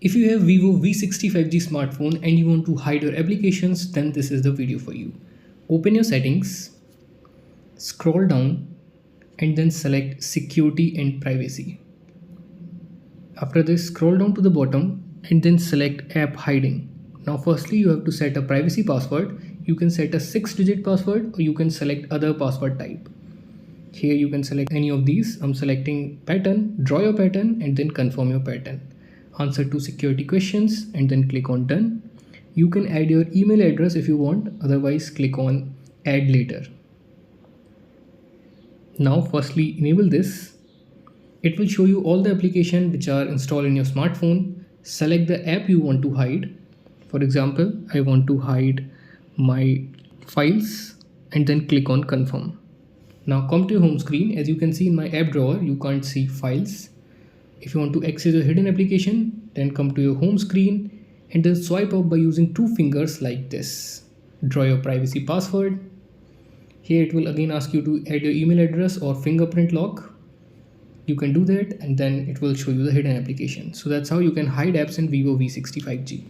If you have Vivo V60 5G smartphone and you want to hide your applications, then this is the video for you. Open your settings, scroll down and then select security and privacy. After this, scroll down to the bottom and then select app hiding. Now firstly you have to set a privacy password. You can set a 6-digit password or you can select other password type. Here you can select any of these. I'm selecting pattern, draw your pattern and then confirm your pattern. Answer 2 security questions and then click on done. You can add your email address if you want, otherwise click on add later. Now firstly enable this. It will show you all the applications which are installed in your smartphone. Select the app you want to hide. For example, I want to hide my files and then click on confirm. Now come to your home screen. As you can see in my app drawer, you can't see files. If you want to access a hidden application, then come to your home screen and then swipe up by using 2 fingers like this. Draw your privacy password. Here it will again ask you to add your email address or fingerprint lock. You can do that and then it will show you the hidden application. So that's how you can hide apps in Vivo V60 5G.